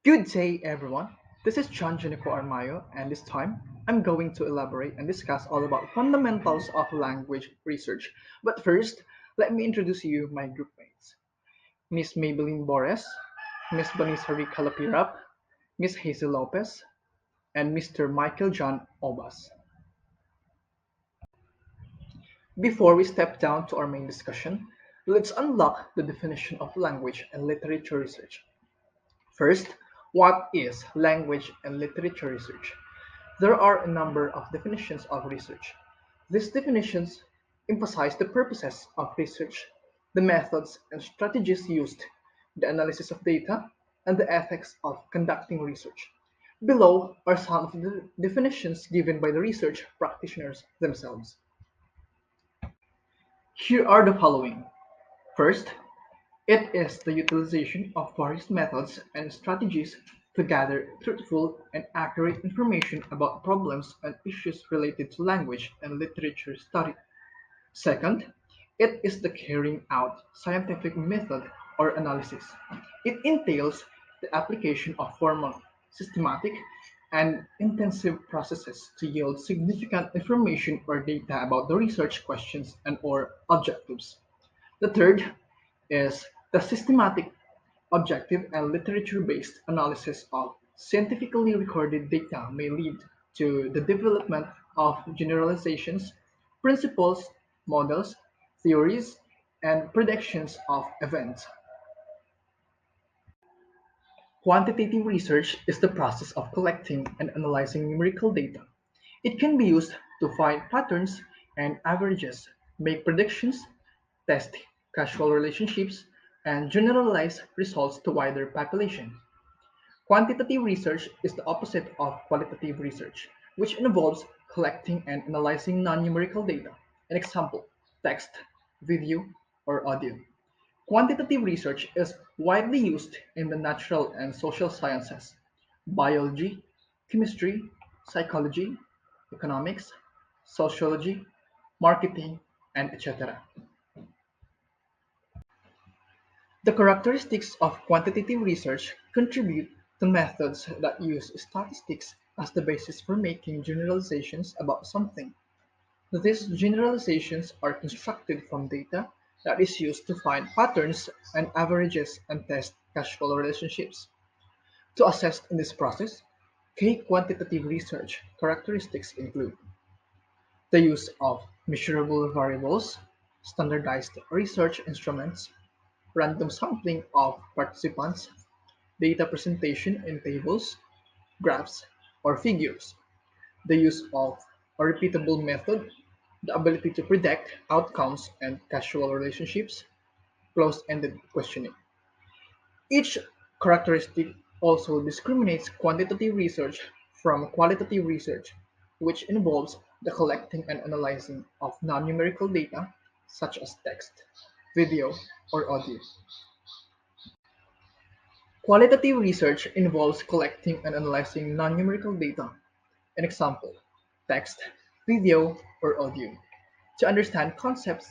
Good day, everyone. This is John Junico Armayo, and this time I'm going to elaborate and discuss all about fundamentals of language research. But first, let me introduce you my group mates: Miss Maybelline Bores, Miss Vanessa Calapirap, Miss Hazel Lopez, and Mr. Michael John Obas. Before we step down to our main discussion, let's unlock the definition of language and literature research. First, what is language and literature research? There are a number of definitions of research. These definitions emphasize the purposes of research, the methods and strategies used, the analysis of data, and the ethics of conducting research. Below are some of the definitions given by the research practitioners themselves. Here are the following. First, it is the utilization of various methods and strategies to gather truthful and accurate information about problems and issues related to language and literature study. Second, it is the carrying out scientific method or analysis. It entails the application of formal, systematic, and intensive processes to yield significant information or data about the research questions and or objectives. The third is the systematic, objective, and literature-based analysis of scientifically recorded data may lead to the development of generalizations, principles, models, theories, and predictions of events. Quantitative research is the process of collecting and analyzing numerical data. It can be used to find patterns and averages, make predictions, test causal relationships, and generalize results to wider population. Quantitative research is the opposite of qualitative research, which involves collecting and analyzing non-numerical data. An example: text, video, or audio. Quantitative research is widely used in the natural and social sciences, biology, chemistry, psychology, economics, sociology, marketing, and etc. The characteristics of quantitative research contribute to methods that use statistics as the basis for making generalizations about something. These generalizations are constructed from data that is used to find patterns and averages and test causal relationships. To assess in this process, key quantitative research characteristics include the use of measurable variables, standardized research instruments, random sampling of participants, data presentation in tables, graphs, or figures, the use of a repeatable method, the ability to predict outcomes and causal relationships, closed-ended questioning. Each characteristic also discriminates quantitative research from qualitative research, which involves the collecting and analyzing of non-numerical data such as text, video, or audio. Qualitative research involves collecting and analyzing non-numerical data, an example, text, video, or audio, to understand concepts,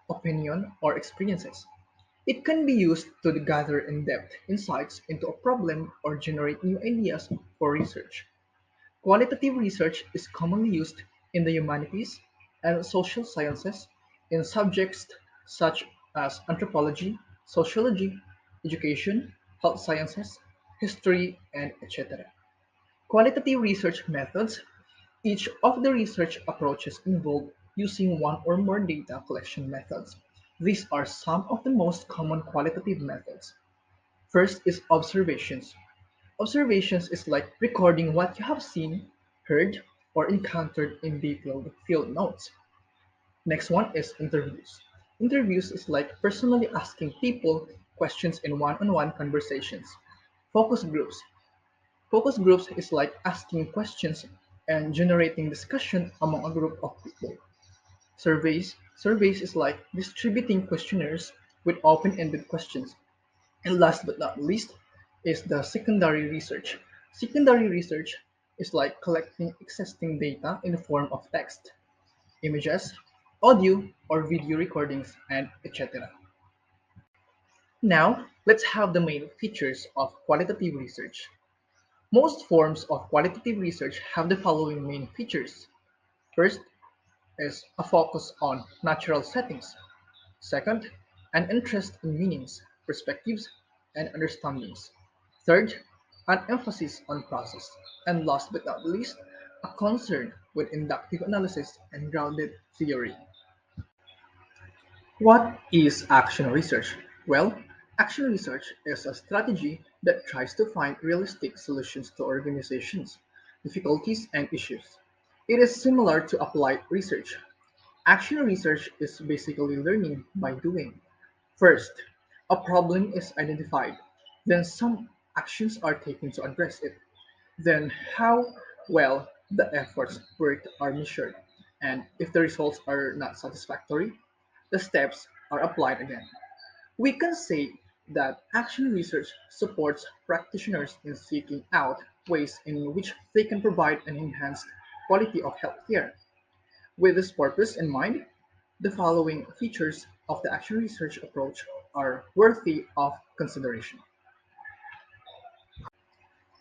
opinion, or experiences. It can be used to gather in-depth insights into a problem or generate new ideas for research. Qualitative research is commonly used in the humanities and social sciences in subjects such as anthropology, sociology, education, health sciences, history, and etc. Qualitative research methods. Each of the research approaches involve using one or more data collection methods. These are some of the most common qualitative methods. First is observations. Observations is like recording what you have seen, heard, or encountered in detailed field notes. Next one is interviews. Interviews is like personally asking people questions in one-on-one conversations. Focus groups. Focus groups is like asking questions and generating discussion among a group of people. Surveys. Surveys is like distributing questionnaires with open-ended questions. And last but not least is the secondary research. Secondary research is like collecting existing data in the form of text, images, audio or video recordings, and etc. Now, let's have the main features of qualitative research. Most forms of qualitative research have the following main features. First is a focus on natural settings. Second, an interest in meanings, perspectives, and understandings. Third, an emphasis on process. And last but not least, a concern with inductive analysis and grounded theory. What is action research? Well, action research is a strategy that tries to find realistic solutions to organizations, difficulties, and issues. It is similar to applied research. Action research is basically learning by doing. First, a problem is identified, then some actions are taken to address it. Then, how well the efforts worked are measured, and if the results are not satisfactory, the steps are applied again. We can say that action research supports practitioners in seeking out ways in which they can provide an enhanced quality of healthcare. With this purpose in mind, the following features of the action research approach are worthy of consideration.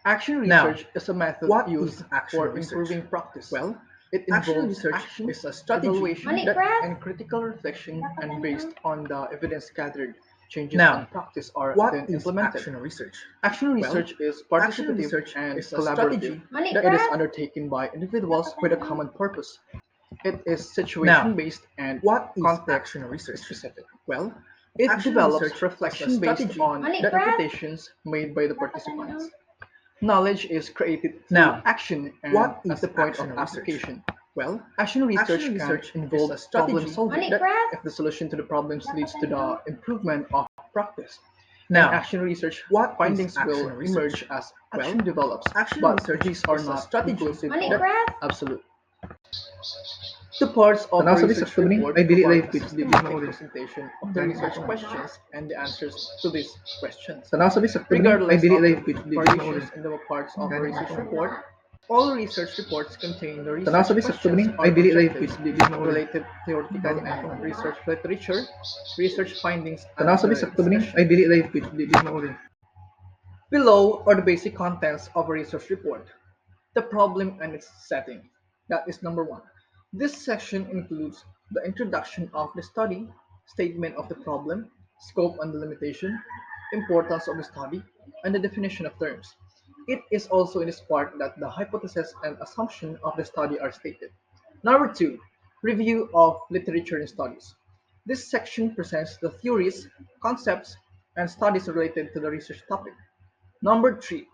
Action Now, research is a method what used is action for research? improving practice. Well, It action involves research action, is a strategy evaluation, that and critical reflection, and based on the evidence gathered, changes in now, practice are what then is implemented. action research? Action Well, research is action participative research and is a collaborative. strategy That it is undertaken by individuals with a common purpose. It is now, situation-based and what is action research? context-specific. Well, it Action develops research is a reflection based strategy. on the interpretations made by the participants. Knowledge is created through Now, action and what at is the point of action research? application. Well, Action research action can research is involve a problem strategy solving that if the solution to the problems leads to the improvement of practice. In now, action research, what is findings will action research? emerge as Well, action develops, action but research these are is a not strategy conclusive that or absolute. The parts of a Tanasabi sa research company, report I believe provide life a with the systematic knowledge. presentation of the research questions and the answers to these questions. Tanasabi sa company, I Regardless believe of the life with the variations knowledge. in the parts of a research report, all research reports contain the research Tanasabi sa questions company, I or believe life with objectives, the knowledge. related theoretical and research literature, research findings, and Tanasabi the sa company, I discussion. believe life with the knowledge. Below are the basic contents of a research report. The problem and its setting. That is number one. This section includes the introduction of the study, statement of the problem, scope and the limitation, importance of the study, and the definition of terms. It is also in this part that the hypothesis and assumption of the study are stated. Number two, review of literature and studies. This section presents the theories, concepts, and studies related to the research topic. Number three,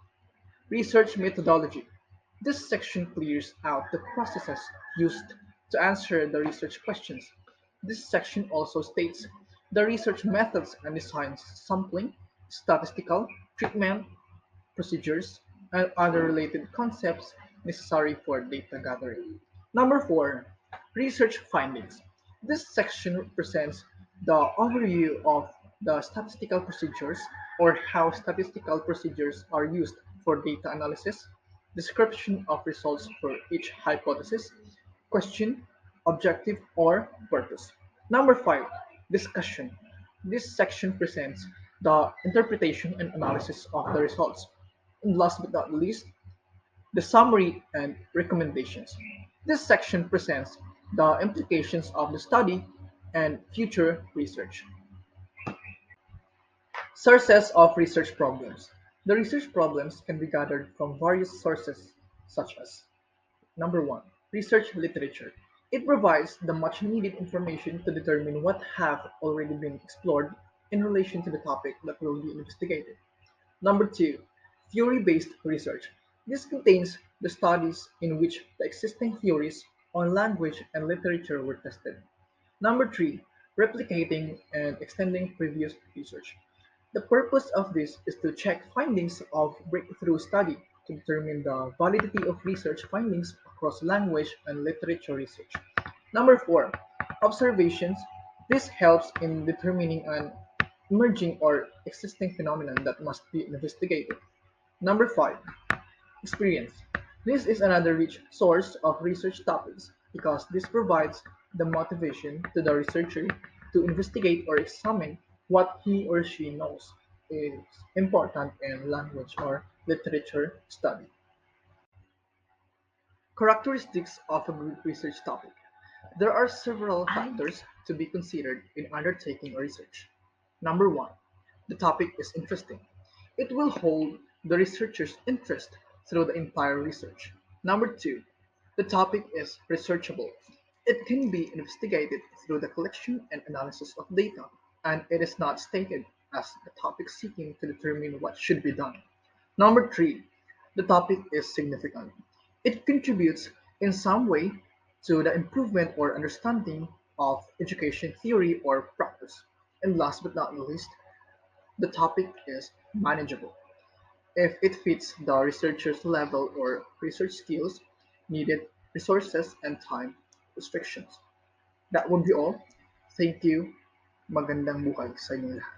research methodology. This section clears out the processes used to answer the research questions. This section also states the research methods and designs sampling, statistical, treatment, procedures, and other related concepts necessary for data gathering. Number four, research findings. This section presents the overview of the statistical procedures or how statistical procedures are used for data analysis, description of results for each hypothesis, question, objective, or purpose. Number five, discussion. This section presents the interpretation and analysis of the results. And last but not least, the summary and recommendations. This section presents the implications of the study and future research. Sources of research problems. The research problems can be gathered from various sources such as number one, research literature. It provides the much needed information to determine what have already been explored in relation to the topic that will be investigated. Number two, theory-based research. This contains the studies in which the existing theories on language and literature were tested. Number three, replicating and extending previous research. The purpose of this is to check findings of breakthrough study to determine the validity of research findings across language and literature research. Number four, observations. This helps in determining an emerging or existing phenomenon that must be investigated. Number five, experience. This is another rich source of research topics because this provides the motivation to the researcher to investigate or examine what he or she knows. is important in language or literature study. Characteristics of a good research topic. There are several factors to be considered in undertaking a research. Number one, the topic is interesting. It will hold the researcher's interest through the entire research. Number two, the topic is researchable. It can be investigated through the collection and analysis of data, and it is not stated as a topic seeking to determine what should be done. Number three, the topic is significant. It contributes in some way to the improvement or understanding of education theory or practice. And last but not least, the topic is manageable. If it fits the researcher's level or research skills, needed resources, and time restrictions. That would be all. Thank you. Magandang buhay sa inyo lahat.